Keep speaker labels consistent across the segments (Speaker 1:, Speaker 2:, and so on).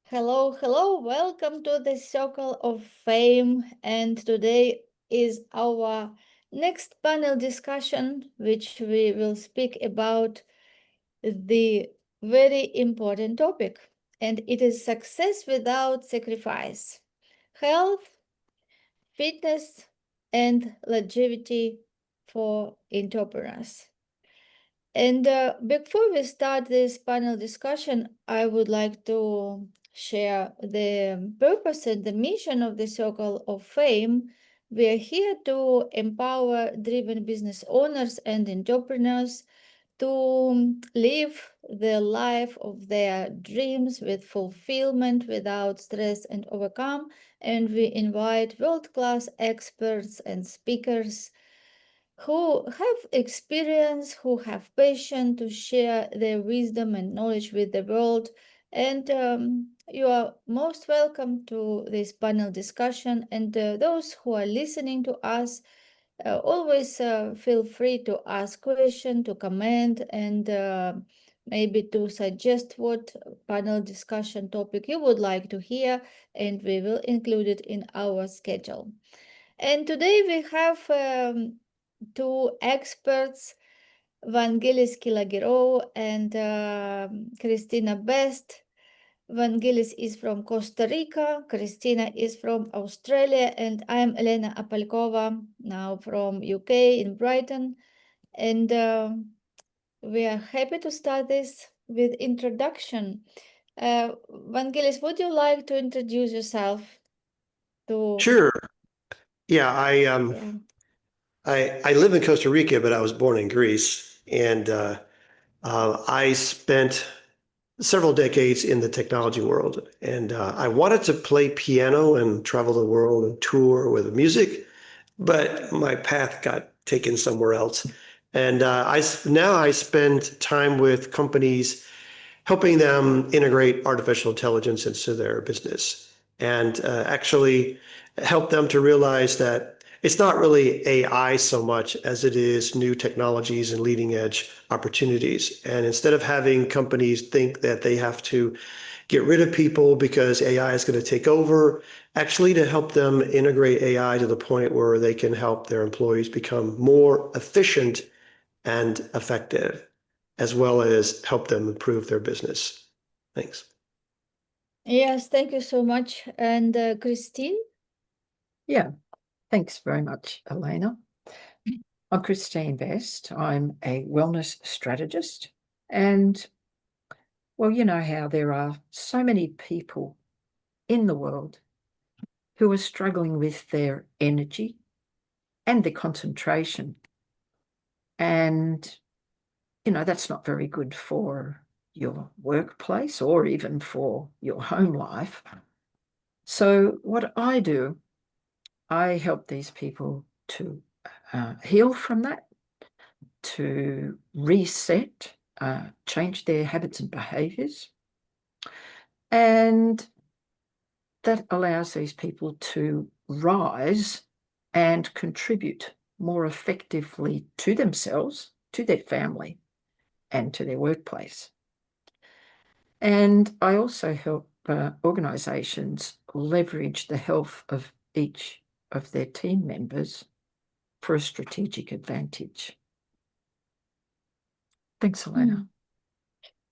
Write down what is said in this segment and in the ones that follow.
Speaker 1: Hello, hello, welcome to the Circle of Fame. And today is our next panel discussion, which we will speak about the very important topic. And it is success without sacrifice, health, fitness, and longevity for entrepreneurs. And before we start this panel discussion, I would like to share the purpose and the mission of the Circle of Fame. We are here to empower driven business owners and entrepreneurs to live the life of their dreams with fulfillment, without stress and overcome. And we invite world-class experts and speakers who have experience, who have passion to share their wisdom and knowledge with the world. And you are most welcome to this panel discussion. And those who are listening to us, always feel free to ask questions, to comment, and maybe to suggest what panel discussion topic you would like to hear, and we will include it in our schedule. And today we have two experts, Vangelis Kilagiro and Christina Best. Vangelis is from Costa Rica, Christina is from Australia, and I am Elena Apalkova, now from UK in Brighton. And we are happy to start this with introduction. Vangelis, would you like to introduce yourself to?
Speaker 2: Sure. Yeah,
Speaker 1: Yeah.
Speaker 2: I live in Costa Rica, but I was born in Greece, and I spent several decades in the technology world. And I wanted to play piano and travel the world and tour with music, but my path got taken somewhere else. And now I spend time with companies helping them integrate artificial intelligence into their business and actually help them to realize that it's not really AI so much as it is new technologies and leading edge opportunities. And instead of having companies think that they have to get rid of people because AI is going to take over, actually to help them integrate AI to the point where they can help their employees become more efficient and effective, as well as help them improve their business. Thanks.
Speaker 1: Yes, thank you so much. And Christine?
Speaker 3: Yeah, thanks very much, Elena. I'm Christine Best. I'm a wellness strategist. And, well, you know how there are so many people in the world who are struggling with their energy and their concentration. And, you know, that's not very good for your workplace or even for your home life. So what I do, I help these people to heal from that, to reset, change their habits and behaviors. And that allows these people to rise and contribute more effectively to themselves, to their family, and to their workplace. And I also help organisations leverage the health of each of their team members for a strategic advantage. Thanks, Elena.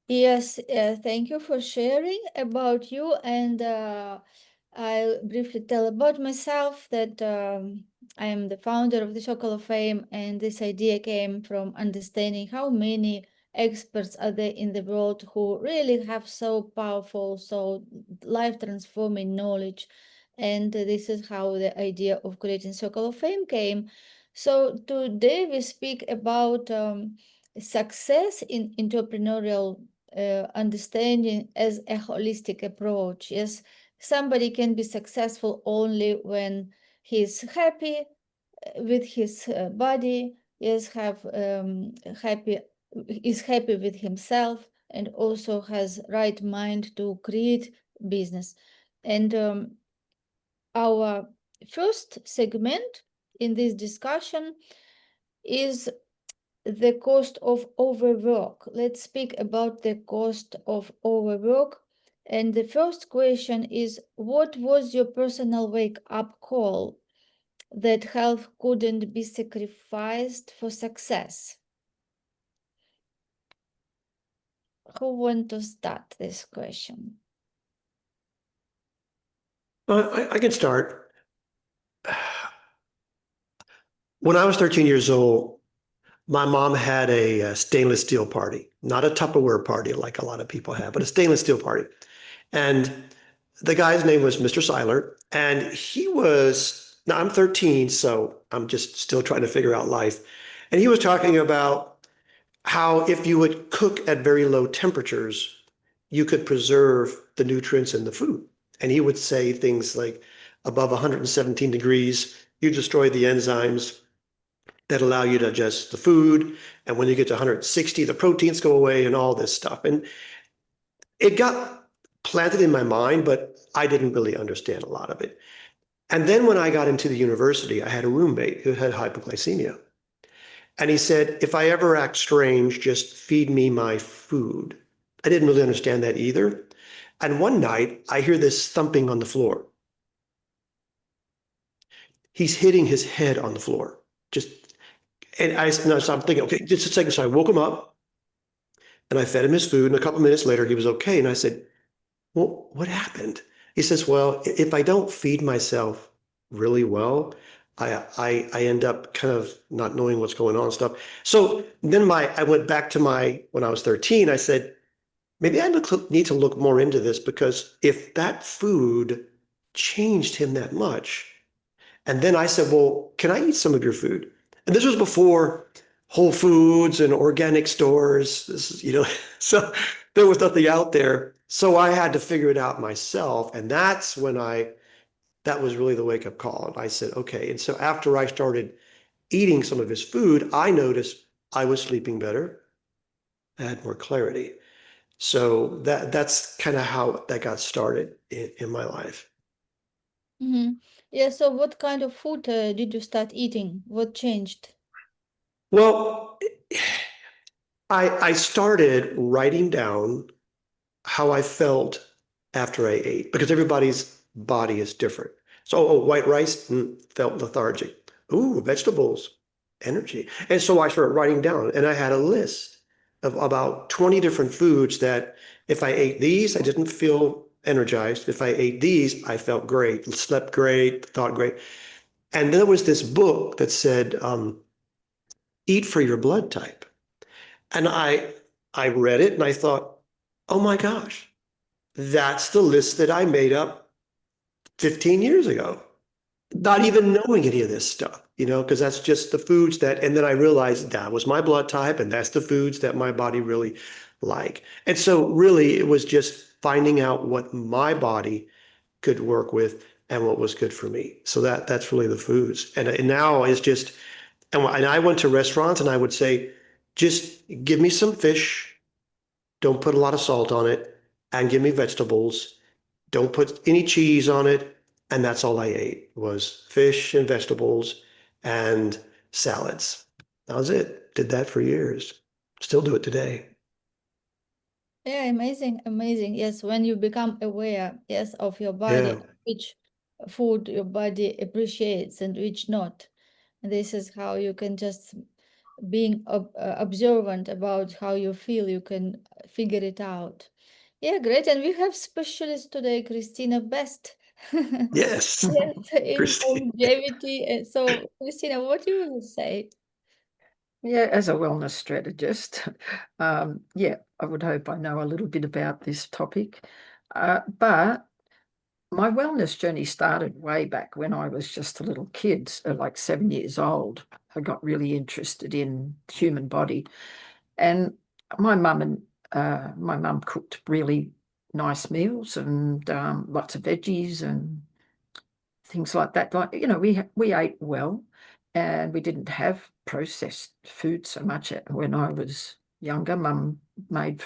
Speaker 1: Yes, thank you for sharing about you. And I'll briefly tell about myself that I am the founder of the Circle of Fame, and this idea came from understanding how many experts are there in the world who really have so powerful, so life-transforming knowledge. And this is how the idea of creating Circle of Fame came. So today we speak about success in entrepreneurial understanding as a holistic approach. Yes, somebody can be successful only when he's happy with his body, yes, is happy with himself, and also has right mind to create business. And our first segment in this discussion is the cost of overwork. Let's speak about the cost of overwork. And the first question is, what was your personal wake-up call that health couldn't be sacrificed for success? Who want to start this question?
Speaker 2: I can start. When I was 13 years old, my mom had a stainless steel party, not a Tupperware party like a lot of people have, but a stainless steel party. And the guy's name was Mr. Seiler. And he was, now I'm 13, so I'm just still trying to figure out life. And he was talking about how if you would cook at very low temperatures, you could preserve the nutrients in the food. And he would say things like above 117 degrees, you destroy the enzymes that allow you to digest the food. And when you get to 160, the proteins go away and all this stuff. And it got planted in my mind, but I didn't really understand a lot of it. And then when I got into the university, I had a roommate who had hypoglycemia. And he said, if I ever act strange, just feed me my food. I didn't really understand that either. And one night, I hear this thumping on the floor. He's hitting his head on the floor. So I'm thinking, okay, just a second. So I woke him up and I fed him his food. And a couple of minutes later, he was okay. And I said, well, what happened? He says, well, if I don't feed myself really well, I end up kind of not knowing what's going on and stuff. So then I went back to when I was 13, I said, maybe I need to look more into this, because if that food changed him that much. And then I said, well, can I eat some of your food? And this was before Whole Foods and organic stores. This is, so there was nothing out there. So I had to figure it out myself. And that's when that was really the wake-up call. And I said, okay. And so after I started eating some of his food, I noticed I was sleeping better. I had more clarity. So that's kind of how that got started in my life.
Speaker 1: Mm-hmm. Yeah, so what kind of food did you start eating? What changed?
Speaker 2: Well, I started writing down how I felt after I ate, because everybody's body is different. So, white rice, felt lethargic. Ooh, vegetables, energy. And so I started writing down, and I had a list of about 20 different foods that if I ate these, I didn't feel energized. If I ate these, I felt great, slept great, thought great. And then there was this book that said, Eat for Your Blood Type. And I read it and I thought, oh my gosh, that's the list that I made up 15 years ago, not even knowing any of this stuff, because that's just the foods and then I realized that was my blood type and that's the foods that my body really like. And so really it was just finding out what my body could work with and what was good for me. So that's really the foods. And now it's just, and I went to restaurants and I would say, just give me some fish, don't put a lot of salt on it, and give me vegetables. Don't put any cheese on it. And that's all I ate, was fish and vegetables and salads. That was it. Did that for years. Still do it today.
Speaker 1: Yeah, amazing, amazing. Yes, when you become aware, yes, of your body,
Speaker 2: Yeah.
Speaker 1: which food your body appreciates and which not. This is how you can just being observant about how you feel, you can figure it out. Yeah, great. And we have specialists today, Christina Best.
Speaker 2: Yes.
Speaker 1: Yes, in
Speaker 2: Christine.
Speaker 1: longevity. So, Christina, what you will say?
Speaker 3: Yeah, as a wellness strategist, yeah, I would hope I know a little bit about this topic. But my wellness journey started way back when I was just a little kid, like 7 years old. I got really interested in the human body. And my mum cooked really nice meals and lots of veggies and things like that. Like, we ate well, and we didn't have processed food so much when I was younger. Mum made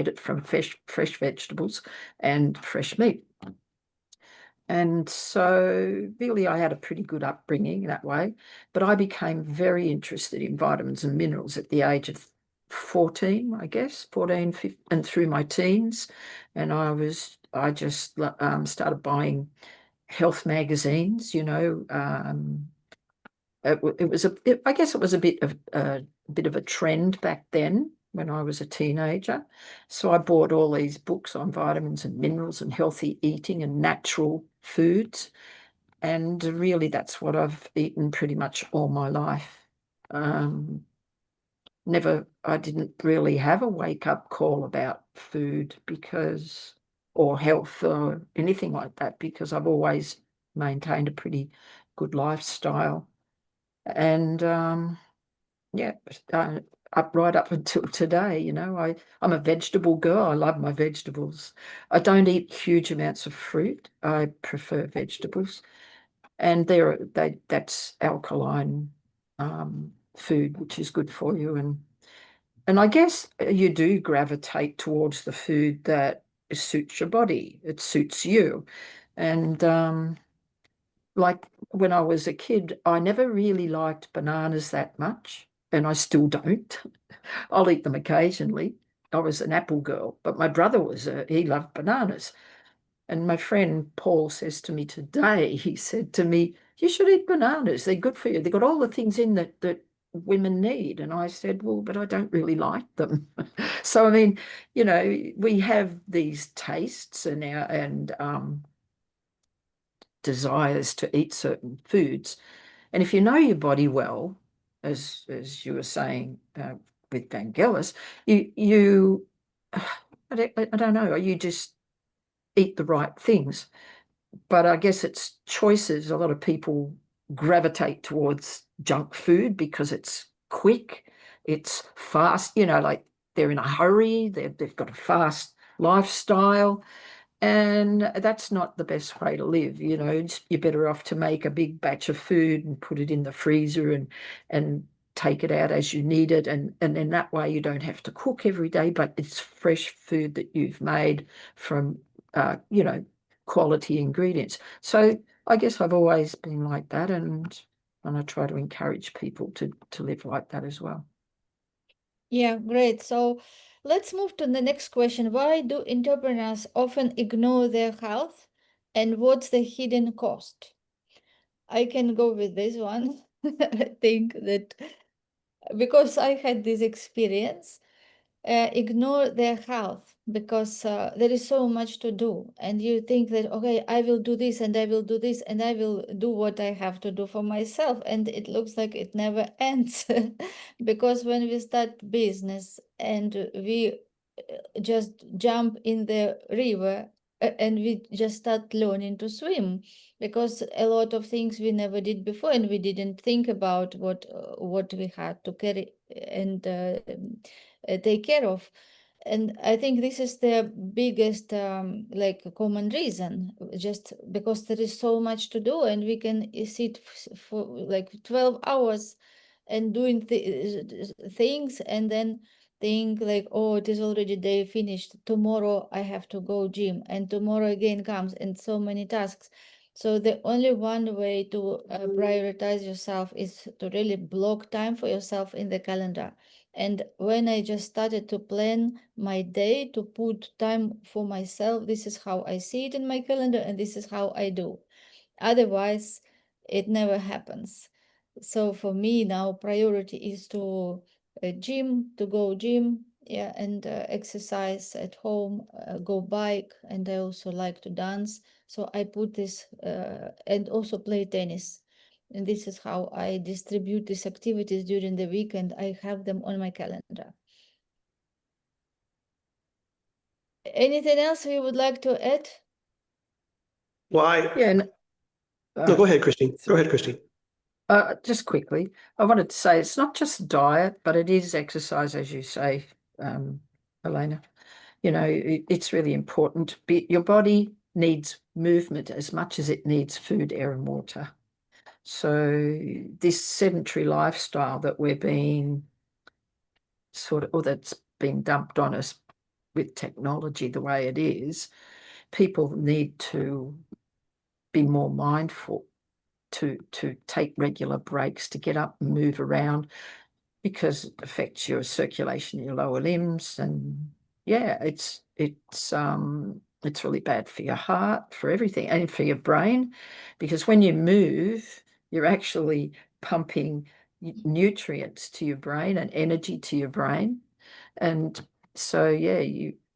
Speaker 3: it from fresh vegetables and fresh meat. And so really I had a pretty good upbringing that way, but I became very interested in vitamins and minerals at the age of 14, I guess, 14, 15, and through my teens. And I just started buying health magazines, you know. I guess it was a bit of a trend back then when I was a teenager. So I bought all these books on vitamins and minerals and healthy eating and natural foods. And really, that's what I've eaten pretty much all my life. I didn't really have a wake-up call about food or health or anything like that, because I've always maintained a pretty good lifestyle. And yeah, right up until today, you know, I'm a vegetable girl. I love my vegetables. I don't eat huge amounts of fruit. I prefer vegetables, and that's alkaline food, which is good for you. And I guess you do gravitate towards the food that suits your body. It suits you. And like when I was a kid, I never really liked bananas that much, and I still don't. I'll eat them occasionally. I was an apple girl, but my brother he loved bananas. And my friend Paul says to me today, he said to me, you should eat bananas. They're good for you. They've got all the things in that women need. And I said, well, but I don't really like them. So, I mean, you know, we have these tastes and desires to eat certain foods. And if you know your body well, as you were saying with Vangelis, you I don't know, you just eat the right things. But I guess it's choices. A lot of people gravitate towards junk food because it's quick, it's fast, you know, like they're in a hurry, they've got a fast lifestyle. And that's not the best way to live, you know. You're better off to make a big batch of food and put it in the freezer and take it out as you need it. And in that way, you don't have to cook every day, but it's fresh food that you've made from, you know, quality ingredients. So I guess I've always been like that, and I try to encourage people to live like that as well.
Speaker 1: Yeah, great. So let's move to the next question. Why do entrepreneurs often ignore their health, and what's the hidden cost? I can go with this one. I think that because I had this experience, ignore their health because there is so much to do, and you think that, okay, I will do this and I will do this and I will do what I have to do for myself, and it looks like it never ends. Because when we start business and we just jump in the river and we just start learning to swim, because a lot of things we never did before, and we didn't think about what we had to carry and take care of. And I think this is the biggest like common reason, just because there is so much to do, and we can sit for like 12 hours and doing things, and then think like, oh, it is already day finished, tomorrow I have to go gym, and tomorrow again comes, and so many tasks. So the only one way to prioritize yourself is to really block time for yourself in the calendar. And when I just started to plan my day, to put time for myself, this is how I see it in my calendar, and this is how I do. Otherwise, it never happens. So for me now, priority is to go gym, yeah, and exercise at home, go bike, and I also like to dance. So I put this and also play tennis. And this is how I distribute these activities during the weekend. I have them on my calendar. Anything else you would like to add?
Speaker 2: Well,
Speaker 3: Yeah.
Speaker 2: no, go ahead, Christine. Go ahead, Christine.
Speaker 3: Just quickly, I wanted to say it's not just diet, but it is exercise, as you say, Elena. You know, it's really important. Your body needs movement as much as it needs food, air, and water. So this sedentary lifestyle that we're being or that's being dumped on us with technology the way it is, people need to be more mindful to take regular breaks, to get up and move around. because it affects your circulation, your lower limbs, and yeah, it's really bad for your heart, for everything, and for your brain, because when you move, you're actually pumping nutrients to your brain and energy to your brain. And so, yeah,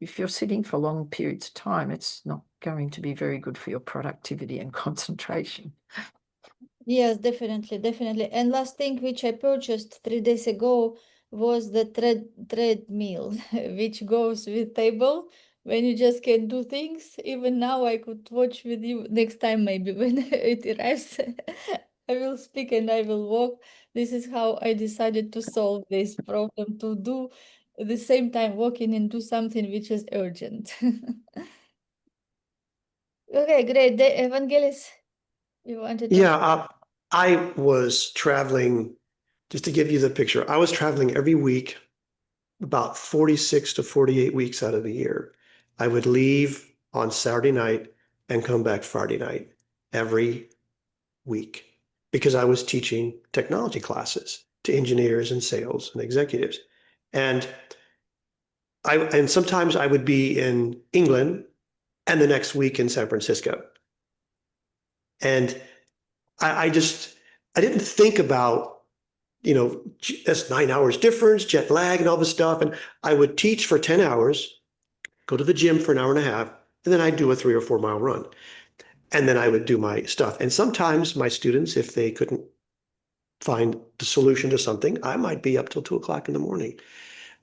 Speaker 3: if you're sitting for long periods of time, it's not going to be very good for your productivity and concentration.
Speaker 1: Yes, definitely. And last thing which I purchased 3 days ago was the treadmill, which goes with table when you just can do things. Even now, I could watch with you next time, maybe when it arrives. I will speak and I will walk. This is how I decided to solve this problem, to do at the same time walking and do something which is urgent. Okay, great. Evangelis, you wanted to.
Speaker 2: Yeah, I was traveling, just to give you the picture, I was traveling every week, about 46 to 48 weeks out of the year. I would leave on Saturday night and come back Friday night every week because I was teaching technology classes to engineers and sales and executives. And sometimes I would be in England and the next week in San Francisco. And I didn't think about, that's 9 hours difference, jet lag and all this stuff. And I would teach for 10 hours, go to the gym for an hour and a half, and then I'd do a 3 or 4 mile run. And then I would do my stuff. And sometimes my students, if they couldn't find the solution to something, I might be up till 2 o'clock in the morning.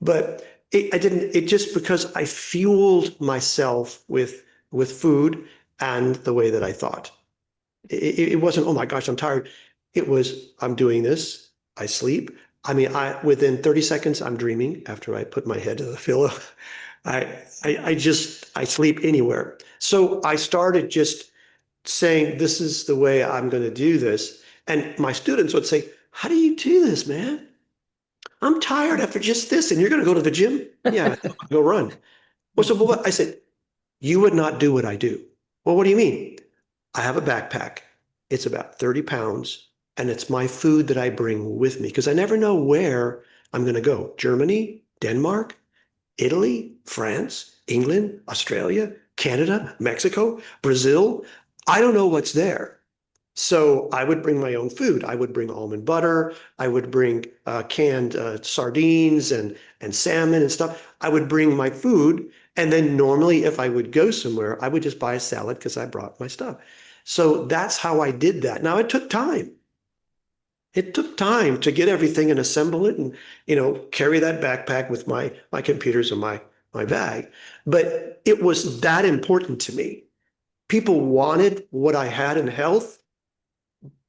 Speaker 2: But it just because I fueled myself with food and the way that I thought. It wasn't, oh my gosh, I'm tired. It was, I'm doing this, I sleep. I mean, within 30 seconds, I'm dreaming after I put my head to the pillow. I sleep anywhere. So I started just saying, this is the way I'm going to do this. And my students would say, how do you do this, man? I'm tired after just this, and you're going to go to the gym? Yeah, go run. Well, so what? I said, you would not do what I do. Well, what do you mean? I have a backpack. It's about 30 pounds, and it's my food that I bring with me because I never know where I'm going to go. Germany, Denmark, Italy, France, England, Australia, Canada, Mexico, Brazil. I don't know what's there. So I would bring my own food. I would bring almond butter. I would bring canned sardines and salmon and stuff. I would bring my food. And then normally if I would go somewhere, I would just buy a salad because I brought my stuff. So that's how I did that. Now it took time. It took time to get everything and assemble it and, carry that backpack with my computers and my bag. But it was that important to me. People wanted what I had in health,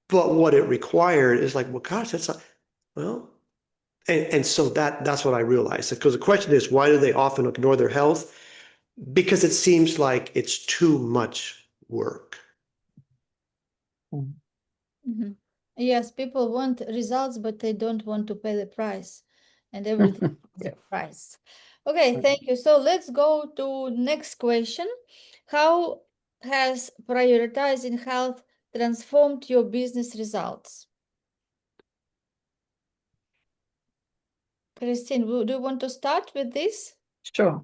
Speaker 2: but what it required is like, well, gosh, that's not, well, and so that's what I realized. Because the question is, why do they often ignore their health? Because it seems like it's too much work.
Speaker 1: Mhm. Yes, people want results, but they don't want to pay the price, and everything is a price. Okay, thank you. So let's go to next question. How has prioritizing health transformed your business results? Christine, do you want to start with this?
Speaker 3: Sure.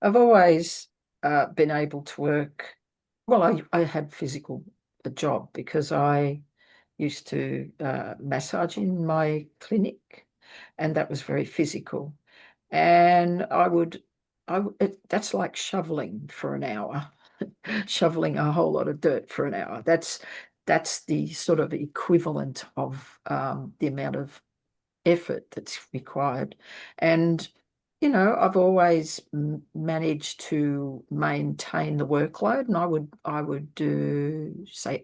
Speaker 3: I've always been able to work. Well, I had physical a job because I used to massage in my clinic, and that was very physical. And that's like shoveling for an hour, shoveling a whole lot of dirt for an hour. That's the sort of equivalent of the amount of effort that's required. And I've always managed to maintain the workload, and I would do say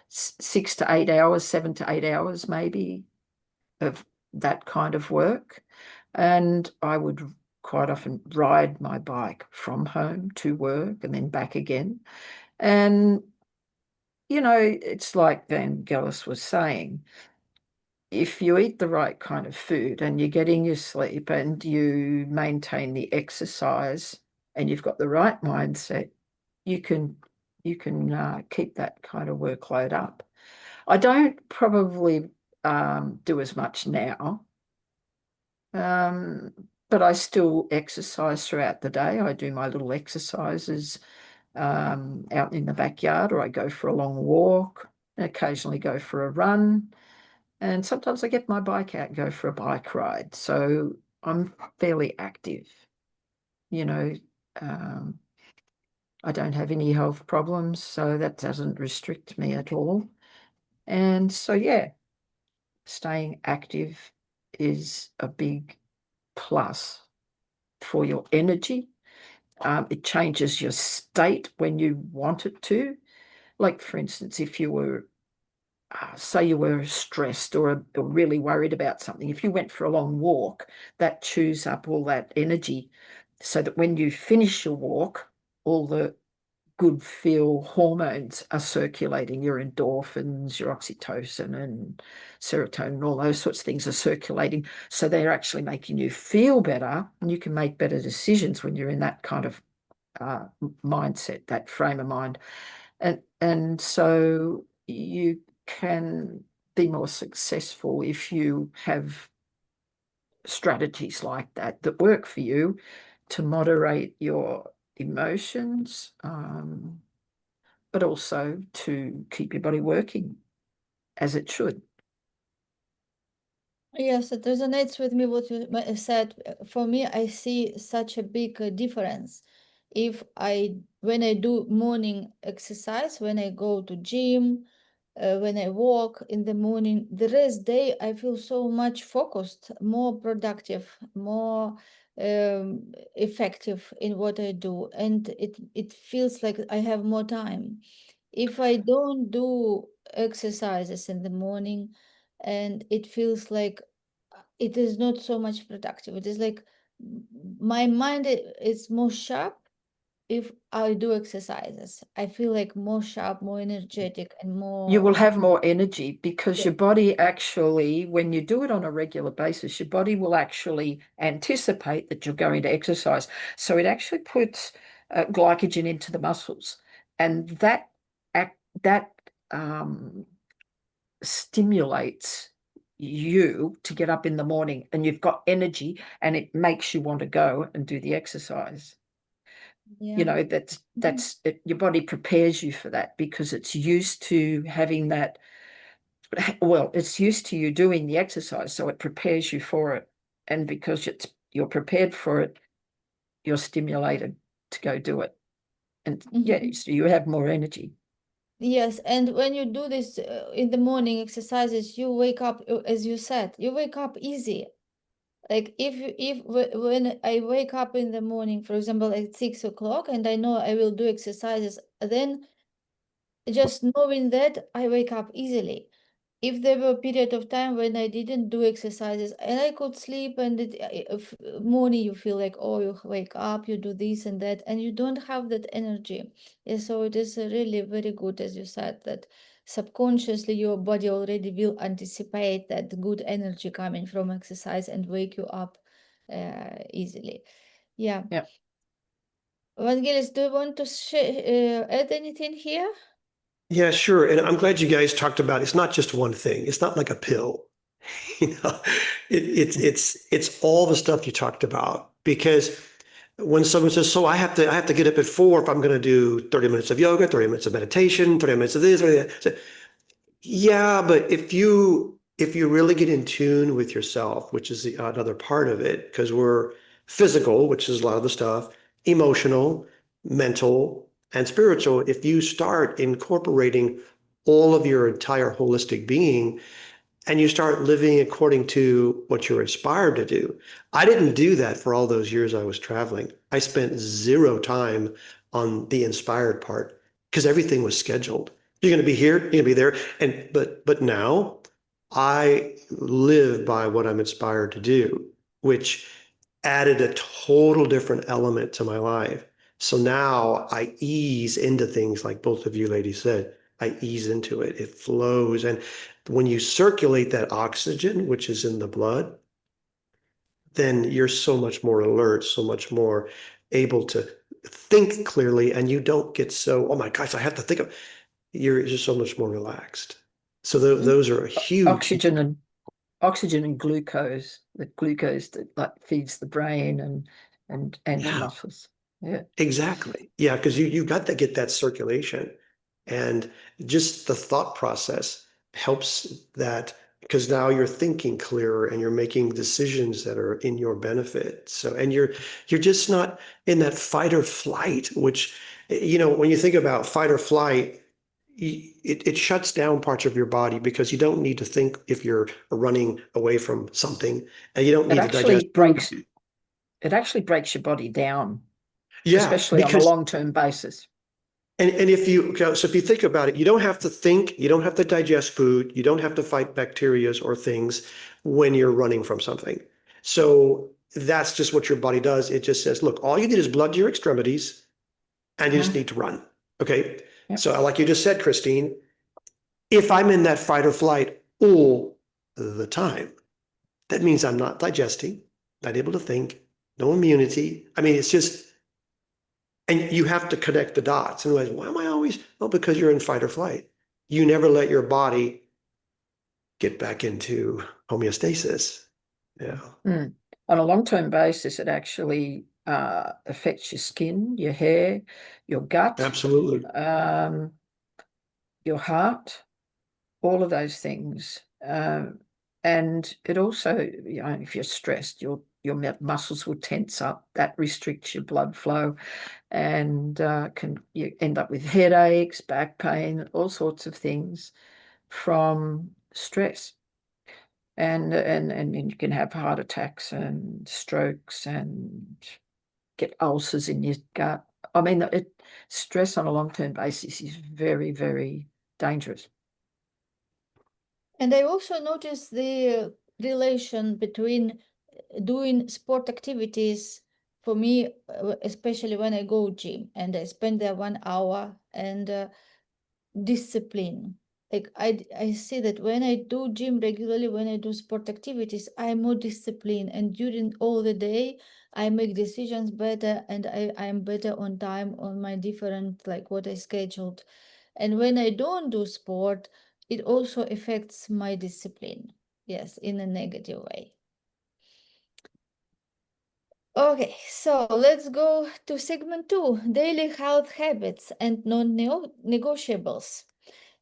Speaker 3: 6 to 8 hours, 7 to 8 hours maybe of that kind of work. And I would quite often ride my bike from home to work and then back again. And it's like Vangelis was saying, if you eat the right kind of food and you're getting your sleep and you maintain the exercise and you've got the right mindset, you can keep that kind of workload up. I don't probably do as much now But I still exercise throughout the day. I do my little exercises out in the backyard, or I go for a long walk, and occasionally go for a run. And sometimes I get my bike out and go for a bike ride. So I'm fairly active. You know, I don't have any health problems, so that doesn't restrict me at all. And so, yeah, staying active is a big plus for your energy. It changes your state when you want it to. Like, for instance, if you were, say you were stressed or really worried about something, if you went for a long walk, that chews up all that energy so that when you finish your walk, all the good feel hormones are circulating. Your endorphins, your oxytocin and serotonin, all those sorts of things are circulating. So they're actually making you feel better, and you can make better decisions when you're in that kind of mindset, that frame of mind. And so you can be more successful if you have strategies like that that work for you to moderate your emotions, but also to keep your body working as it should.
Speaker 1: Yes, it resonates with me what you said. For me, I see such a big difference. If I, when I do morning exercise, when I go to gym, when I walk in the morning, the rest day I feel so much focused, more productive, more effective in what I do, and it feels like I have more time. If I don't do exercises in the morning, and it feels like it is not so much productive. It is like my mind is more sharp if I do exercises. I feel like more sharp, more energetic, and
Speaker 3: You will
Speaker 1: more.
Speaker 3: have more energy because
Speaker 1: Yeah.
Speaker 3: your body actually, when you do it on a regular basis, your body will actually anticipate that you're going to exercise. So it actually puts glycogen into the muscles, and that stimulates you to get up in the morning, and you've got energy, and it makes you want to go and do the exercise. You
Speaker 1: Yeah.
Speaker 3: know, that's it, your body prepares you for that because it's used to having that. Well, it's used to you doing the exercise, so it prepares you for it. And because you're prepared for it, you're stimulated to go do it. And yeah,
Speaker 1: Mhm.
Speaker 3: so you have more energy.
Speaker 1: Yes, and when you do this in the morning exercises, you wake up, as you said, you wake up easy. Like when I wake up in the morning, for example, at 6 o'clock, and I know I will do exercises, then just knowing that I wake up easily. If there were a period of time when I didn't do exercises and I could sleep, and morning you feel like, oh, you wake up, you do this and that, and you don't have that energy. Yeah, so it is really very good, as you said, that subconsciously your body already will anticipate that good energy coming from exercise and wake you up easily. Yeah.
Speaker 3: Yeah.
Speaker 1: Vangelis, do you want to add anything here?
Speaker 2: Yeah, sure. And I'm glad you guys talked about it's not just one thing. It's not like a pill. You know, it's all the stuff you talked about. Because when someone says, "So I have to get up at 4 if I'm going to do 30 minutes of yoga, 30 minutes of meditation, 30 minutes of this or that." So, yeah, but if you really get in tune with yourself, which is another part of it, because we're physical, which is a lot of the stuff, emotional, mental, and spiritual. If you start incorporating all of your entire holistic being and you start living according to what you're inspired to do. I didn't do that for all those years I was traveling. I spent zero time on the inspired part because everything was scheduled. You're going to be here, you're going to be there. But now I live by what I'm inspired to do, which added a total different element to my life. So now I ease into things like both of you ladies said. I ease into it. It flows. And when you circulate that oxygen, which is in the blood, then you're so much more alert, so much more able to think clearly, and you don't get so, oh my gosh, I have to think of, you're just so much more relaxed. So those are huge.
Speaker 3: Oxygen and oxygen and glucose, the glucose that like feeds the brain and the muscles. Yeah.
Speaker 2: Exactly. Yeah, because you've got to get that circulation. And just the thought process helps that, because now you're thinking clearer and you're making decisions that are in your benefit. So, and you're just not in that fight or flight, which, when you think about fight or flight, it shuts down parts of your body because you don't need to think if you're running away from something, and you don't
Speaker 3: It
Speaker 2: need to digest.
Speaker 3: actually breaks your body down,
Speaker 2: Yeah,
Speaker 3: especially on a
Speaker 2: because
Speaker 3: long-term basis.
Speaker 2: And if you think about it, you don't have to think, you don't have to digest food, you don't have to fight bacteria or things when you're running from something. So that's just what your body does. It just says, look, all you need is blood to your extremities, and you just need to run. Okay.
Speaker 3: Yep.
Speaker 2: So like you just said, Christine, if I'm in that fight or flight all the time, that means I'm not digesting, not able to think, no immunity. I mean, it's just, and you have to connect the dots. And why am I always? Well, because you're in fight or flight. You never let your body get back into homeostasis. Yeah.
Speaker 3: On a long-term basis, it actually affects your skin, your hair, your gut,
Speaker 2: Absolutely.
Speaker 3: your heart, all of those things. And it also, if you're stressed, your muscles will tense up. That restricts your blood flow, and you end up with headaches, back pain, all sorts of things from stress. And you can have heart attacks and strokes and get ulcers in your gut. I mean, stress on a long-term basis is very, very dangerous.
Speaker 1: And I also noticed the relation between doing sport activities for me, especially when I go gym and I spend there 1 hour, and discipline. Like I see that when I do gym regularly, when I do sport activities, I'm more disciplined, and during all the day I make decisions better, and I'm better on time on my different, like what I scheduled. And when I don't do sport, it also affects my discipline. Yes, in a negative way. Okay, so let's go to segment 2, daily health habits and non-negotiables.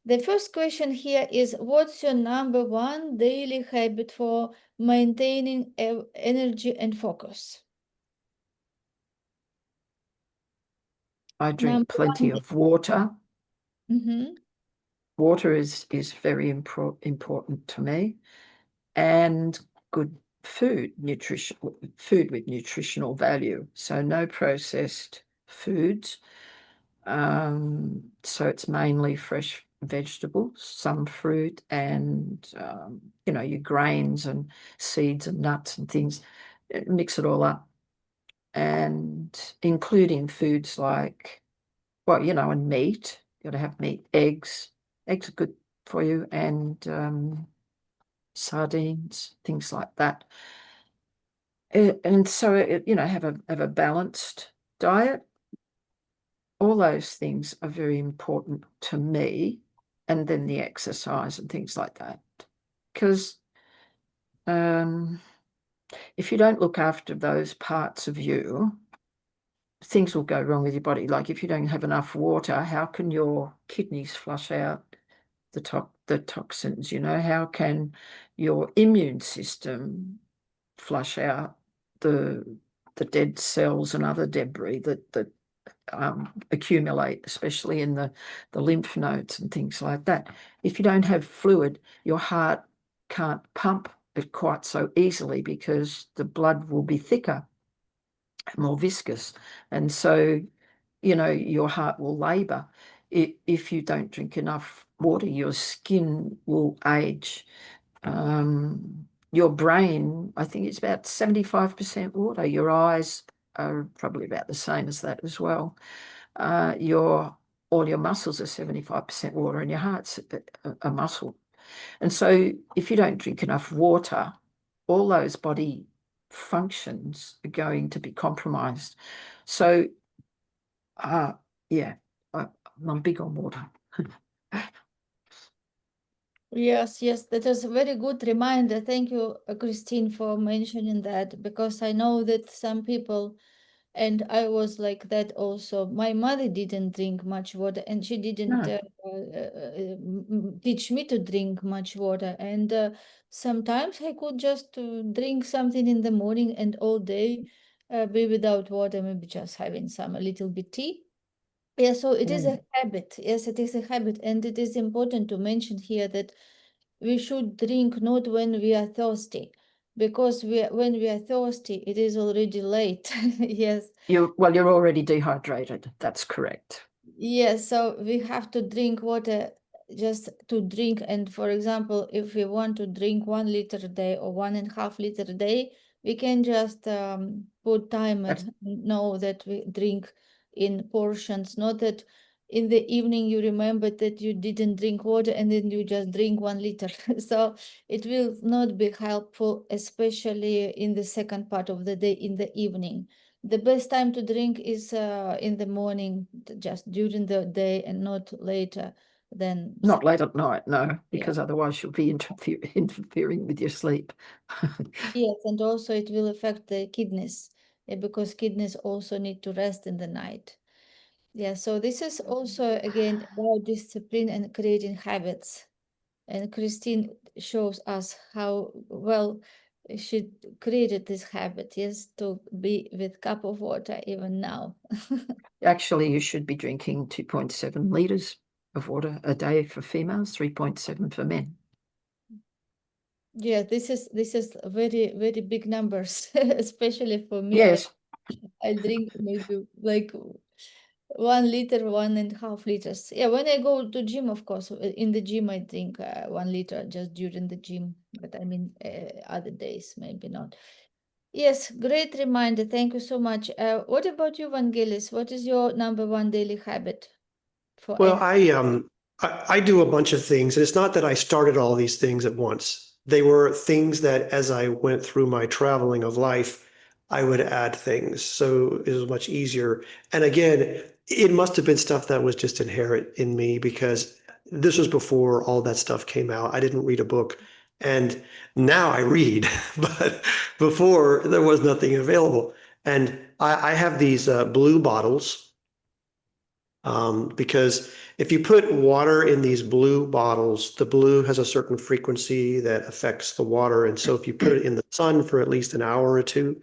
Speaker 1: The first question here is, what's your number one daily habit for maintaining energy and focus?
Speaker 3: I drink
Speaker 1: Number
Speaker 3: plenty
Speaker 1: one.
Speaker 3: of water.
Speaker 1: Mm-hmm.
Speaker 3: Water is very important to me, and good food with nutritional value. So no processed foods. So it's mainly fresh vegetables, some fruit, and your grains and seeds and nuts and things. Mix it all up, and including foods like, and meat. You got to have meat, eggs. Eggs are good for you, and sardines, things like that. And so have a balanced diet. All those things are very important to me, and then the exercise and things like that. Because if you don't look after those parts of you, things will go wrong with your body. Like if you don't have enough water, how can your kidneys flush out the toxins? How can your immune system flush out the dead cells and other debris that accumulate, especially in the lymph nodes and things like that? If you don't have fluid, your heart can't pump it quite so easily because the blood will be thicker, more viscous, and so your heart will labor. If you don't drink enough water, your skin will age. Your brain, I think it's about 75% water. Your eyes are probably about the same as that as well. All your muscles are 75% water, and your heart's a muscle. And so if you don't drink enough water, all those body functions are going to be compromised. So yeah, I'm big on water.
Speaker 1: Yes, yes, that is a very good reminder. Thank you, Christine, for mentioning that, because I know that some people, and I was like that also. My mother didn't drink much water, and she didn't
Speaker 3: No,
Speaker 1: teach me to drink much water. And sometimes I could just drink something in the morning and all day be without water, maybe just having some a little bit tea. Yeah, so it is
Speaker 3: mm,
Speaker 1: a habit. Yes, it is a habit. And it is important to mention here that we should drink not when we are thirsty, because when we are thirsty, it is already late. Yes.
Speaker 3: you're already dehydrated. That's correct.
Speaker 1: Yes, so we have to drink water just to drink. And for example, if we want to drink 1 liter a day or 1.5 liter a day, we can just put timer,
Speaker 3: That's
Speaker 1: know that we drink in portions, not that in the evening you remember that you didn't drink water and then you just drink 1 liter. So it will not be helpful, especially in the second part of the day, in the evening. The best time to drink is in the morning, just during the day and not later than.
Speaker 3: not late at night, no,
Speaker 1: Yeah.
Speaker 3: because otherwise you'll be interfering with your sleep.
Speaker 1: Yes, and also it will affect the kidneys, because kidneys also need to rest in the night. Yeah, so this is also again about discipline and creating habits. And Christine shows us how well she created this habit, yes, to be with cup of water even now.
Speaker 3: Actually, you should be drinking 2.7 liters of water a day for females, 3.7 for men.
Speaker 1: Yeah, this is very big numbers, especially for me. I
Speaker 3: Yes,
Speaker 1: I drink maybe like 1 liter, 1.5 liters. Yeah, when I go to gym, of course, in the gym I drink 1 liter just during the gym. But I mean, other days maybe not. Yes, great reminder. Thank you so much. What about you, Vangelis? What is your number one daily habit for
Speaker 2: Well,
Speaker 1: energy?
Speaker 2: I do a bunch of things, and it's not that I started all these things at once. They were things that as I went through my traveling of life, I would add things. So it was much easier. And again, it must have been stuff that was just inherent in me because this was before all that stuff came out. I didn't read a book. And now I read, but before there was nothing available. And I have these blue bottles because if you put water in these blue bottles, the blue has a certain frequency that affects the water. And so if you put it in the sun for at least an hour or two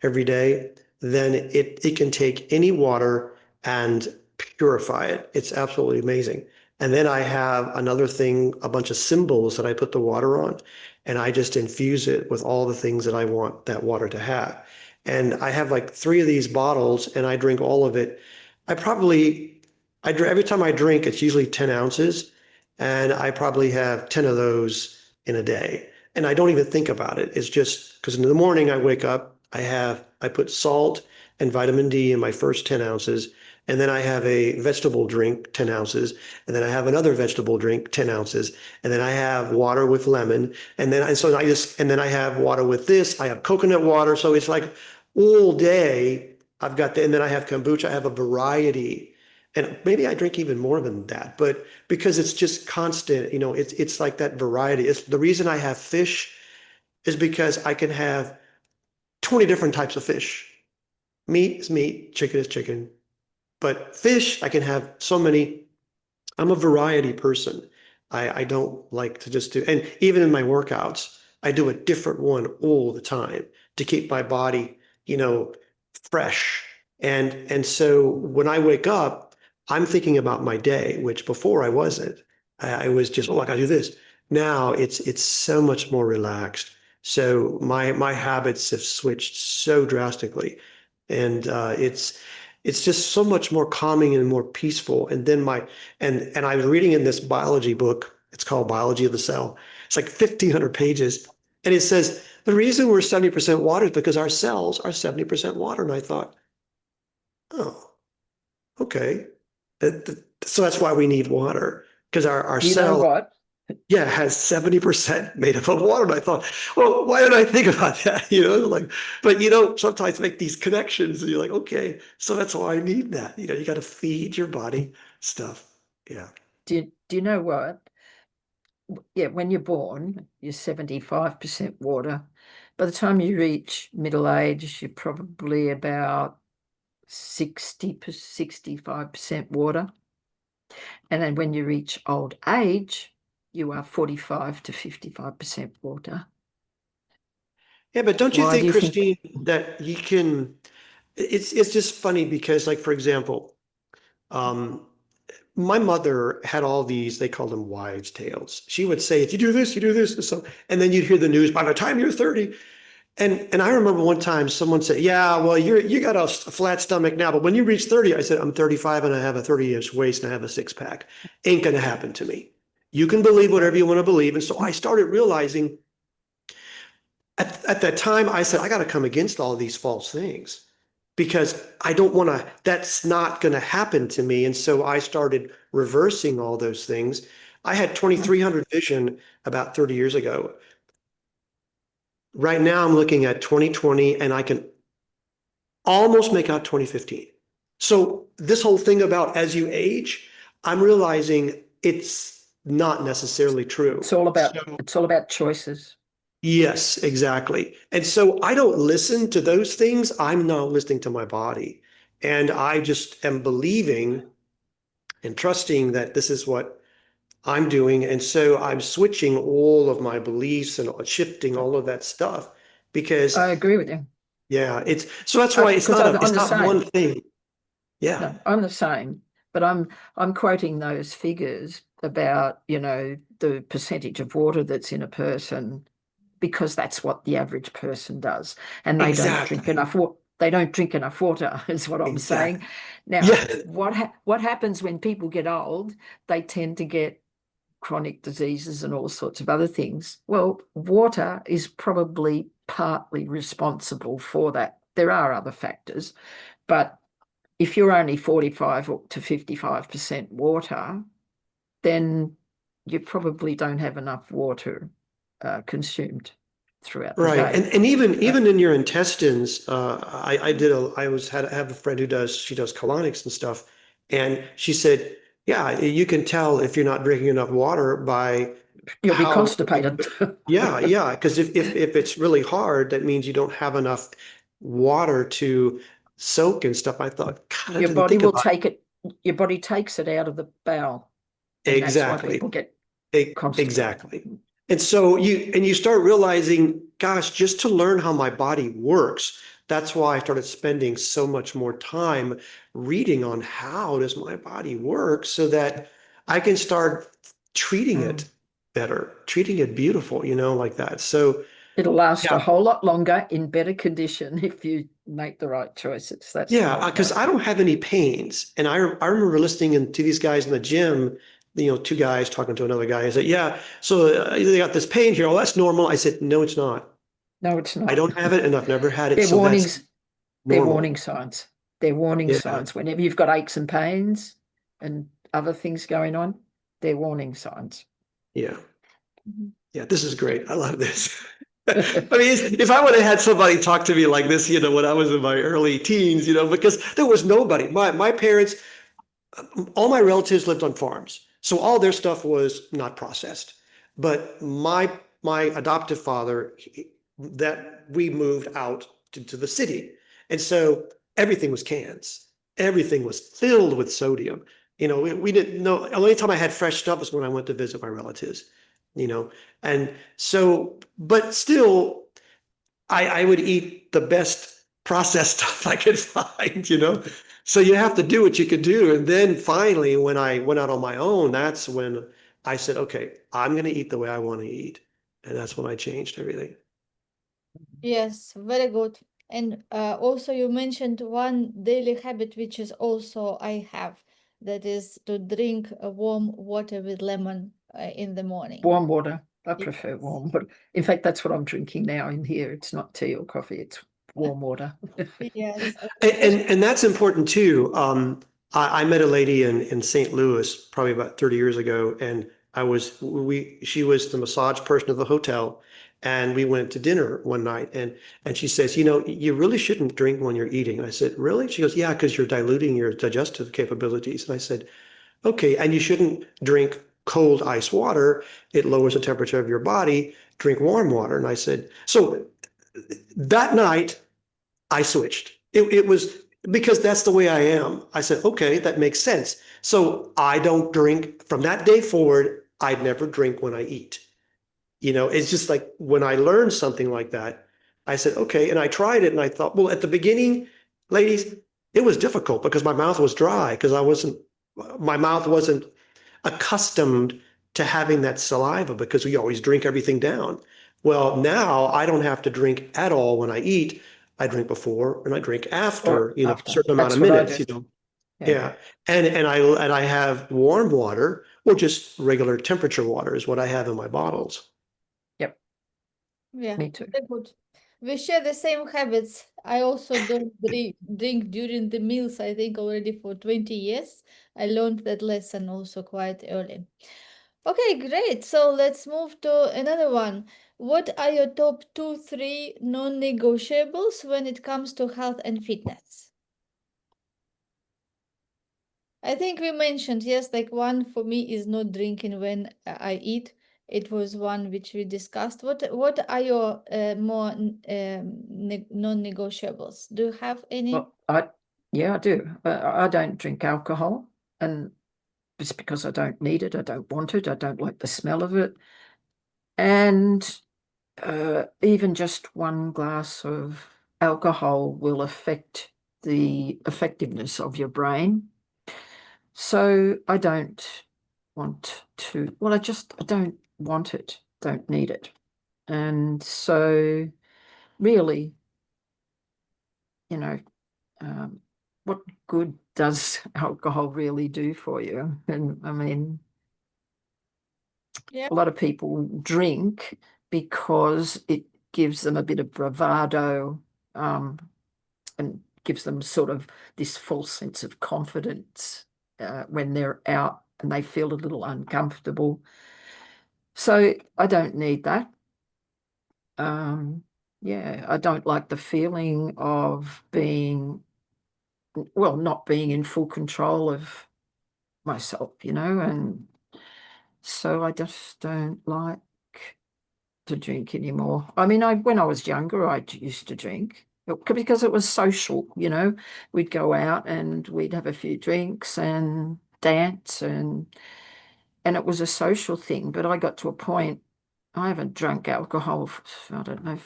Speaker 2: every day, then it can take any water and purify it. It's absolutely amazing. And then I have another thing, a bunch of symbols that I put the water on, and I just infuse it with all the things that I want that water to have. And I have like 3 of these bottles, and I drink all of it. I probably, every time I drink, it's usually 10 ounces, and I probably have 10 of those in a day. And I don't even think about it. It's just because in the morning I wake up, I put salt and vitamin D in my first 10 ounces. And then I have a vegetable drink, 10 ounces. And then I have another vegetable drink, 10 ounces. And then I have water with lemon. And then I have water with this. I have coconut water. So it's like all day I've got and then I have kombucha. I have a variety. And maybe I drink even more than that, but because it's just constant, it's like that variety. It's the reason I have fish is because I can have 20 different types of fish. Meat is meat, chicken is chicken. But fish, I can have so many. I'm a variety person. I don't like to just do, and even in my workouts, I do a different one all the time to keep my body, you know, fresh. And so when I wake up, I'm thinking about my day, which before I wasn't. I was just, oh, I gotta do this. Now it's so much more relaxed. So my habits have switched so drastically, and it's just so much more calming and more peaceful. And then and I was reading in this biology book. It's called Biology of the Cell. It's like 1,500 pages, and it says the reason we're 70% water is because our cells are 70% water. And I thought, oh, okay. So that's why we need water because our
Speaker 3: you know
Speaker 2: cell,
Speaker 3: what?
Speaker 2: yeah, has 70% made up of water. And I thought, well, why didn't I think about that? Like, but you don't sometimes make these connections and you're like, okay, so that's why I need that. You got to feed your body stuff. Yeah.
Speaker 3: Do you know what? yeah, when you're born, you're 75% water. By the time you reach middle age, you're probably about 65% water. And then when you reach old age, you are 45 to 55% water.
Speaker 2: Yeah, but don't you
Speaker 3: Why do
Speaker 2: think,
Speaker 3: you think?
Speaker 2: Christine, that you can, it's just funny because, like, for example, um, my mother had all these, they called them wives' tales. She would say, if you do this, you do this, and then you'd hear the news by the time you're 30. And I remember one time someone said, yeah, well, you got a flat stomach now, but when you reach 30, I said, I'm 35 and I have a 30-inch waist and I have a six pack. Ain't gonna happen to me. You can believe whatever you want to believe. And so I started realizing at that time, I said, I got to come against all of these false things because I don't want to, that's not going to happen to me. And so I started reversing all those things. I had 2300 vision about 30 years ago. Right now, I'm looking at 2020 and I can almost make out 2015. So this whole thing about as you age, I'm realizing it's not necessarily true.
Speaker 3: It's all about
Speaker 2: So
Speaker 3: it's all about choices.
Speaker 2: yes, exactly. And so I don't listen to those things. I'm now listening to my body. And I just am believing and trusting that this is what I'm doing. And so I'm switching all of my beliefs and shifting all of that stuff because
Speaker 3: I agree with you.
Speaker 2: yeah, it's so that's why
Speaker 3: Because I'm
Speaker 2: it's
Speaker 3: the
Speaker 2: not one
Speaker 3: same.
Speaker 2: thing. Yeah,
Speaker 3: No, I'm the same. But I'm quoting those figures about, the percentage of water that's in a person because that's what the average person does. And they don't drink
Speaker 2: exactly.
Speaker 3: enough water. They don't drink enough water, is what I'm saying.
Speaker 2: Exactly.
Speaker 3: Now,
Speaker 2: Yeah,
Speaker 3: what happens when people get old? They tend to get chronic diseases and all sorts of other things. Well, water is probably partly responsible for that. There are other factors, but if you're only 45 to 55% water, then you probably don't have enough water consumed throughout the
Speaker 2: right.
Speaker 3: day.
Speaker 2: And even
Speaker 3: Uh,
Speaker 2: even in your intestines, I have a friend who she does colonics and stuff, and she said, yeah, you can tell if you're not drinking enough water by
Speaker 3: you'll be
Speaker 2: how
Speaker 3: constipated.
Speaker 2: yeah, because if it's really hard, that means you don't have enough water to soak and stuff. I thought, God, I
Speaker 3: Your
Speaker 2: didn't
Speaker 3: body
Speaker 2: think
Speaker 3: will
Speaker 2: about
Speaker 3: take it, your body takes it out of the bowel,
Speaker 2: it.
Speaker 3: and that's why
Speaker 2: Exactly.
Speaker 3: people get constipated.
Speaker 2: Exactly. And so you start realizing, gosh, just to learn how my body works, that's why I started spending so much more time reading on how does my body work so that I can start treating
Speaker 3: Mm.
Speaker 2: it better, treating it beautiful, like that. So
Speaker 3: It'll last
Speaker 2: yeah,
Speaker 3: a whole lot longer in better condition if you make the right choices. That's the
Speaker 2: yeah,
Speaker 3: whole
Speaker 2: because
Speaker 3: point.
Speaker 2: I don't have any pains. And I remember listening to these guys in the gym, two guys talking to another guy. I said, yeah, so they got this pain here. Oh, that's normal. I said, no, it's not.
Speaker 3: No, it's
Speaker 2: I
Speaker 3: not.
Speaker 2: don't have it and I've never had it.
Speaker 3: They're
Speaker 2: So that's
Speaker 3: warnings. They're
Speaker 2: normal.
Speaker 3: warning signs. They're warning
Speaker 2: Yeah.
Speaker 3: signs. Whenever you've got aches and pains and other things going on, they're warning signs.
Speaker 2: Yeah.
Speaker 1: Mhm.
Speaker 2: Yeah. This is great. I love this. I mean, if I would have had somebody talk to me like this, when I was in my early teens, because there was nobody. My parents, all my relatives lived on farms. So all their stuff was not processed. But my adoptive father, that we moved out to the city. And so everything was cans. Everything was filled with sodium. We didn't know. The only time I had fresh stuff was when I went to visit my relatives, you know. And so, but still, I would eat the best processed stuff I could find. So you have to do what you could do. And then finally, when I went out on my own, that's when I said, okay, I'm going to eat the way I want to eat. And that's when I changed everything.
Speaker 1: Yes, very good. And also you mentioned one daily habit, which is also I have, that is to drink a warm water with lemon in the morning.
Speaker 3: Warm water. I prefer
Speaker 1: Yes.
Speaker 3: warm water. In fact, that's what I'm drinking now in here. It's not tea or coffee, it's warm water.
Speaker 1: Yes,
Speaker 2: And that's important too. I met a lady in St. Louis probably about 30 years ago, and she was the massage person of the hotel, and we went to dinner one night, and she says, you really shouldn't drink when you're eating. And I said, really? She goes, yeah, because you're diluting your digestive capabilities. And I said, okay, and you shouldn't drink cold ice water, it lowers the temperature of your body. Drink warm water. And I said, so that night I switched. It was because that's the way I am. I said, okay, that makes sense. So I don't drink from that day forward. I'd never drink when I eat. It's just like when I learned something like that, I said, okay. And I tried it and I thought, well, at the beginning, ladies, it was difficult because my mouth was dry because my mouth wasn't accustomed to having that saliva because we always drink everything down. Well, now I don't have to drink at all when I eat. I drink before and I drink after,
Speaker 3: Or
Speaker 2: a
Speaker 3: after.
Speaker 2: certain amount
Speaker 3: That's
Speaker 2: of
Speaker 3: what I
Speaker 2: minutes,
Speaker 3: do.
Speaker 2: Yeah. And I have warm water or just regular temperature water is what I have in my bottles.
Speaker 3: Yep.
Speaker 1: Yeah,
Speaker 3: Me too.
Speaker 1: very good. We share the same habits. I also don't drink during the meals, I think already for 20 years. I learned that lesson also quite early. Okay, great. So let's move to another one. What are your top two, three non-negotiables when it comes to health and fitness? I think we mentioned, yes, like one for me is not drinking when I eat. It was one which we discussed. What are your more non-negotiables? Do you have any?
Speaker 3: Well, I do. I don't drink alcohol, and it's because I don't need it. I don't want it. I don't like the smell of it. And even just one glass of alcohol will affect the effectiveness of your brain. So I don't want to, well, I don't want it, don't need it. And so really, what good does alcohol really do for you? And I mean,
Speaker 1: Yeah.
Speaker 3: a lot of people drink because it gives them a bit of bravado, and gives them sort of this false sense of confidence when they're out and they feel a little uncomfortable. So I don't need that. I don't like the feeling of not being in full control of myself, and so I just don't like to drink anymore. I mean, when I was younger, I used to drink because it was social, We'd go out and we'd have a few drinks and dance and it was a social thing. But I got to a point, I haven't drunk alcohol, I don't know,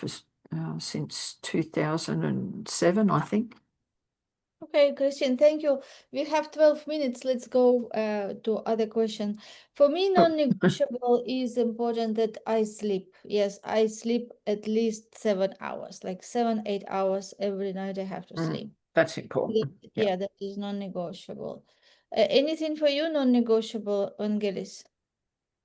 Speaker 3: since 2007, I think.
Speaker 1: Okay, Christian, thank you. We have 12 minutes. Let's go to other question. For me,
Speaker 3: Oh,
Speaker 1: non-negotiable is important that I sleep. Yes, I sleep at least 7 hours, like 7, 8 hours every night I have to sleep.
Speaker 3: that's important.
Speaker 1: Yeah, that is non-negotiable. Anything for you non-negotiable, Vangelis?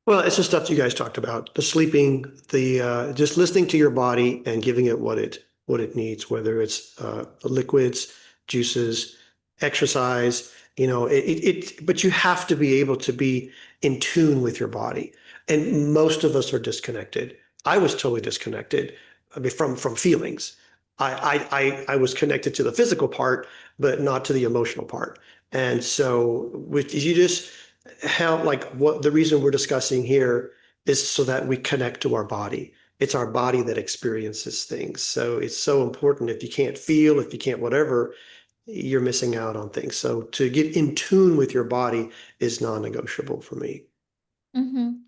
Speaker 2: Well, it's the stuff you guys talked about, the sleeping, the just listening to your body and giving it what it needs, whether it's liquids, juices, exercise, but you have to be able to be in tune with your body. And most of us are disconnected. I was totally disconnected, I mean, from feelings. I was connected to the physical part, but not to the emotional part. And so you just how like what the reason we're discussing here is so that we connect to our body. It's our body that experiences things. So it's so important. If you can't feel, if you can't whatever, you're missing out on things. So to get in tune with your body is non-negotiable for me.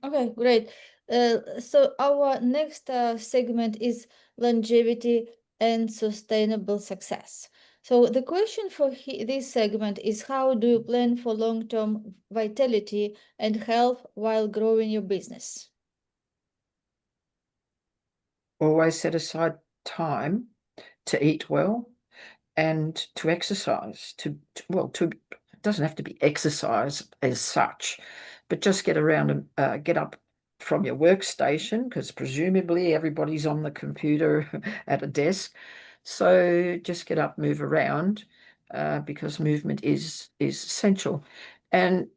Speaker 1: Okay, great. So our next segment is longevity and sustainable success. So the question for this segment is how do you plan for long-term vitality and health while growing your business?
Speaker 3: Always set aside time to eat well and to exercise. It doesn't have to be exercise as such, but just get around and get up from your workstation, because presumably everybody's on the computer at a desk. So just get up, move around, because movement is essential. And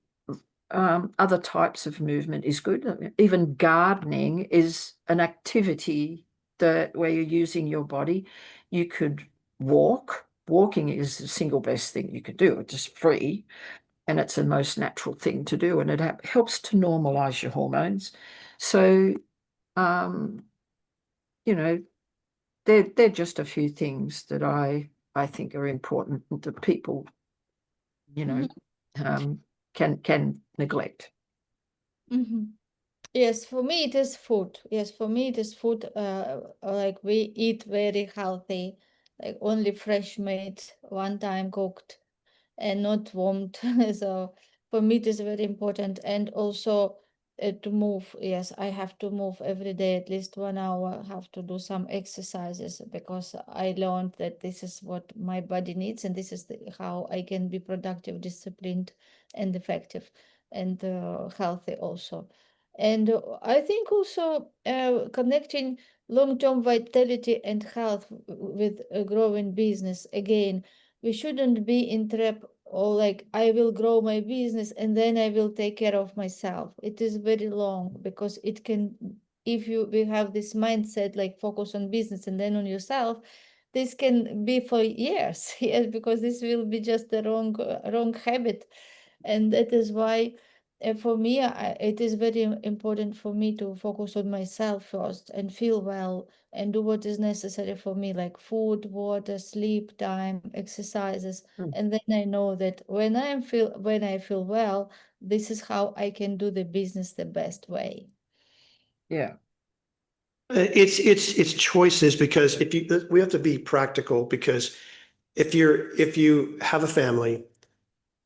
Speaker 3: other types of movement is good. Even gardening is an activity where you're using your body. You could walk. Walking is the single best thing you could do. It's just free. and it's the most natural thing to do, and it helps to normalize your hormones. So, you know, they're just a few things that I think are important that people, you know, can neglect.
Speaker 1: Yes, for me it is food. Yes, for me it is food. Like we eat very healthy, like only fresh meat, one time cooked, and not warmed. So for me it is very important. And also to move. Yes, I have to move every day at least 1 hour. Have to do some exercises because I learned that this is what my body needs, and this is how I can be productive, disciplined, and effective, and healthy also. And I think also connecting long-term vitality and health with a growing business. Again, we shouldn't be in trap or like I will grow my business and then I will take care of myself. It is very long because it can, if you we have this mindset like focus on business and then on yourself, this can be for years. Yes, because this will be just the wrong habit, and that is why for me, it is very important for me to focus on myself first and feel well and do what is necessary for me, like food, water, sleep time, exercises. And then I know that when I feel well, this is how I can do the business the best way.
Speaker 3: Yeah.
Speaker 2: It's choices, because we have to be practical, because if you have a family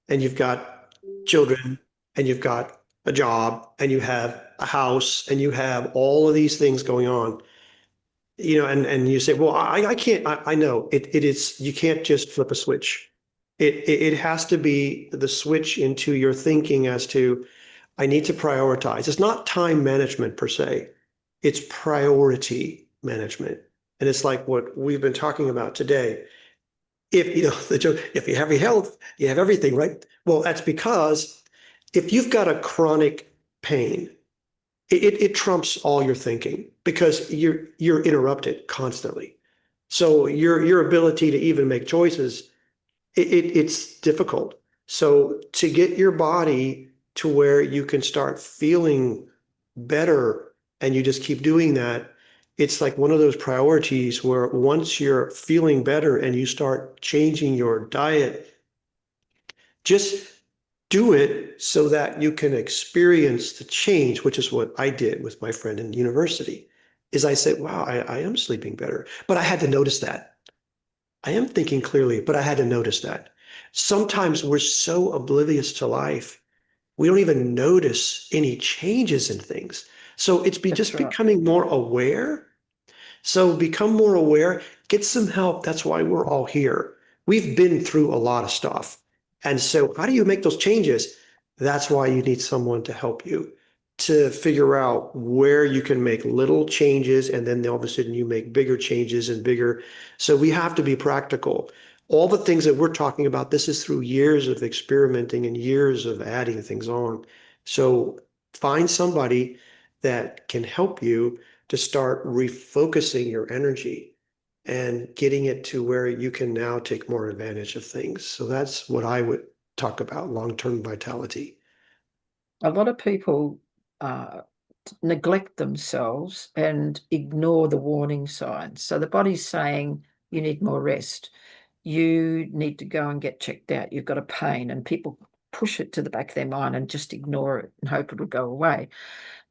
Speaker 2: and you've got children and you've got a job and you have a house and you have all of these things going on, and you say, well, I can't, I know it is, you can't just flip a switch. It has to be the switch into your thinking as to, I need to prioritize. It's not time management per se. It's priority management. And it's like what we've been talking about today. If you have your health, you have everything, right? Well, that's because if you've got a chronic pain, it trumps all your thinking, because you're interrupted constantly. So your ability to even make choices, it's difficult. So to get your body to where you can start feeling better, and you just keep doing that, it's like one of those priorities where once you're feeling better and you start changing your diet, just do it so that you can experience the change, which is what I did with my friend in university. Is I said, wow, I am sleeping better, but I had to notice that. I am thinking clearly, but I had to notice that. Sometimes we're so oblivious to life, we don't even notice any changes in things. So it's just
Speaker 3: right.
Speaker 2: becoming more aware. So become more aware, get some help. That's why we're all here. We've been through a lot of stuff. And so how do you make those changes? That's why you need someone to help you to figure out where you can make little changes, and then all of a sudden you make bigger changes and bigger. So we have to be practical. All the things that we're talking about, this is through years of experimenting and years of adding things on. So find somebody that can help you to start refocusing your energy and getting it to where you can now take more advantage of things. So that's what I would talk about, long-term vitality.
Speaker 3: A lot of people neglect themselves and ignore the warning signs. So the body's saying you need more rest. You need to go and get checked out. You've got a pain, and people push it to the back of their mind and just ignore it and hope it'll go away.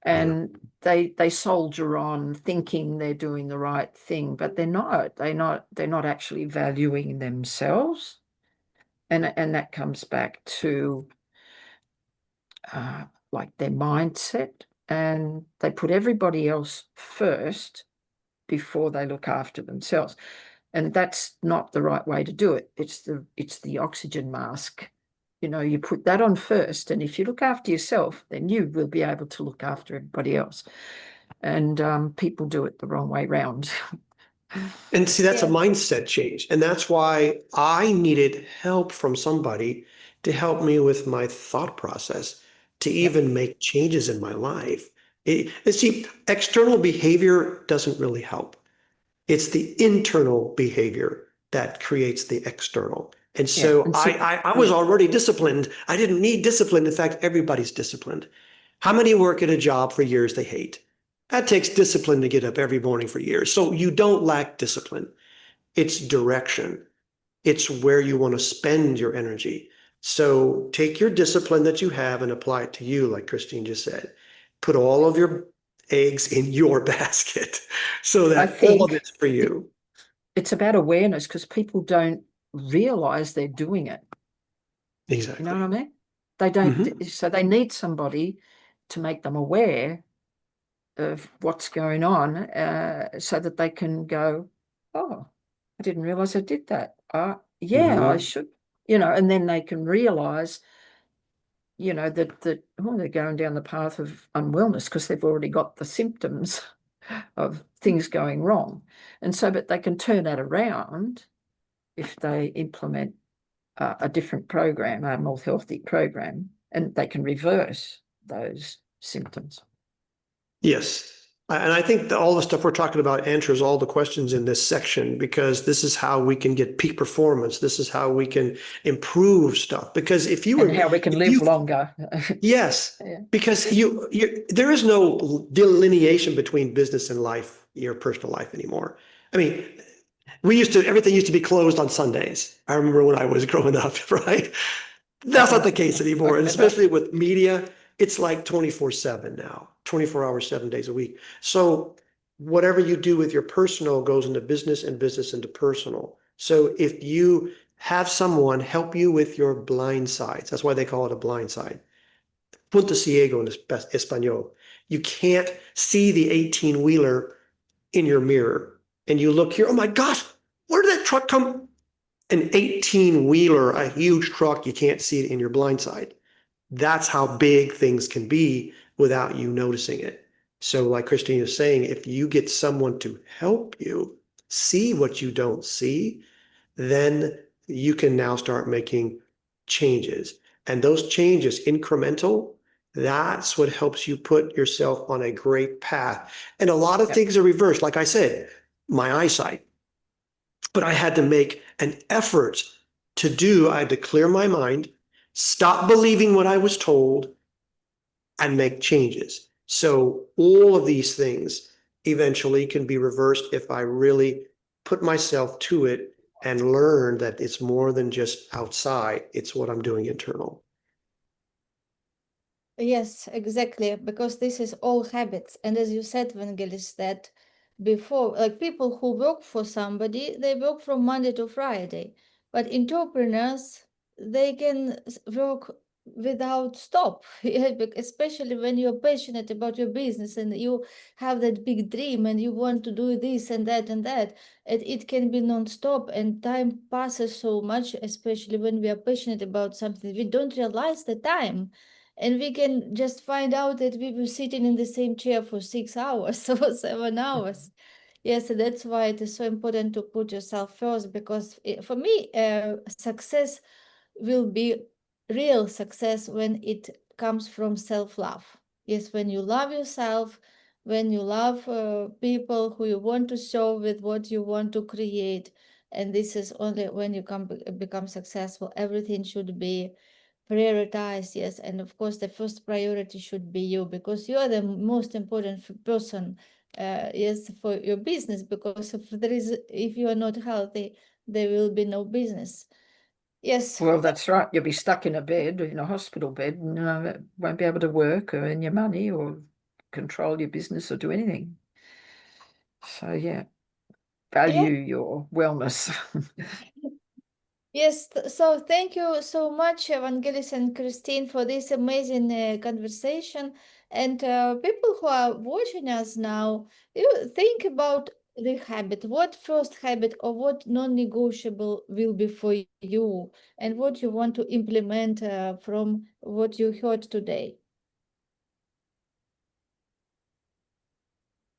Speaker 3: And they soldier on thinking they're doing the right thing, but they're not. They're not actually valuing themselves. And that comes back to like their mindset, and they put everybody else first before they look after themselves. And that's not the right way to do it. It's the oxygen mask. You put that on first, and if you look after yourself, then you will be able to look after everybody else. And people do it the wrong way round.
Speaker 2: And see, that's a
Speaker 1: Yeah.
Speaker 2: mindset change. And that's why I needed help from somebody to help me with my thought process, to even make changes in my life. See, external behavior doesn't really help. It's the internal behavior that creates the external. And so
Speaker 3: and
Speaker 2: I was already disciplined. I didn't need discipline. In fact, everybody's disciplined. How many work at a job for years they hate? That takes discipline to get up every morning for years. So you don't lack discipline. It's direction. It's where you want to spend your energy. So take your discipline that you have and apply it to you, like Christine just said. Put all of your eggs in your basket so
Speaker 3: I
Speaker 2: that all of
Speaker 3: think
Speaker 2: it's for you.
Speaker 3: it's about awareness, because people don't realize they're doing it.
Speaker 2: Exactly.
Speaker 3: You know what I mean? They don't. So they need somebody to make them aware of what's going on, so that they can go, oh, I didn't realize I did that. Yeah, I should, and then they can realize, that they're going down the path of unwellness because they've already got the symptoms of things going wrong. And so, but they can turn that around if they implement a different program, a more healthy program, and they can reverse those symptoms.
Speaker 2: Yes. And I think that all the stuff we're talking about answers all the questions in this section, because this is how we can get peak performance. This is how we can improve stuff. Because if you were,
Speaker 3: and how we can live longer.
Speaker 2: Yes, because there is no delineation between business and life, your personal life anymore. I mean, everything used to be closed on Sundays. I remember when I was growing up, right? That's not the case anymore. And especially with media, it's like 24/7 now, 24 hours, 7 days a week. So whatever you do with your personal goes into business and business into personal. So if you have someone help you with your blind sides, that's why they call it a blind side. Punto ciego in Espanol. You can't see the 18-wheeler in your mirror. And you look here, oh my gosh, where did that truck come? An 18-wheeler, a huge truck, you can't see it in your blind side. That's how big things can be without you noticing it. So like Christina is saying, if you get someone to help you see what you don't see, then you can now start making changes. And those changes, incremental, that's what helps you put yourself on a great path. And a lot of things are reversed. Like I said, my eyesight. But I had to make an effort I had to clear my mind, stop believing what I was told, and make changes. So all of these things eventually can be reversed if I really put myself to it and learn that it's more than just outside, it's what I'm doing internal.
Speaker 1: Yes, exactly, because this is all habits. And as you said, Vangelis, that before, like people who work for somebody, they work from Monday to Friday. But entrepreneurs, they can work without stop, yeah, especially when you're passionate about your business and you have that big dream and you want to do this and that and that. It can be non-stop, and time passes so much, especially when we are passionate about something. We don't realize the time, and we can just find out that we were sitting in the same chair for 6 hours or 7 hours. Yes, that's why it is so important to put yourself first, because for me, success will be real success when it comes from self-love. Yes, when you love yourself, when you love people who you want to serve with what you want to create. And this is only when you become successful. Everything should be prioritize, yes, and of course the first priority should be you, because you are the most important person, yes, for your business, because if you are not healthy, there will be no business. Yes.
Speaker 3: Well, that's right. You'll be stuck in a bed, in a hospital bed, and won't be able to work or earn your money or control your business or do anything. So yeah, value your wellness.
Speaker 1: Yes, so thank you so much, Vangelis and Kristine, for this amazing conversation. And people who are watching us now, you think about the habit. What first habit or what non-negotiable will be for you, and what you want to implement from what you heard today.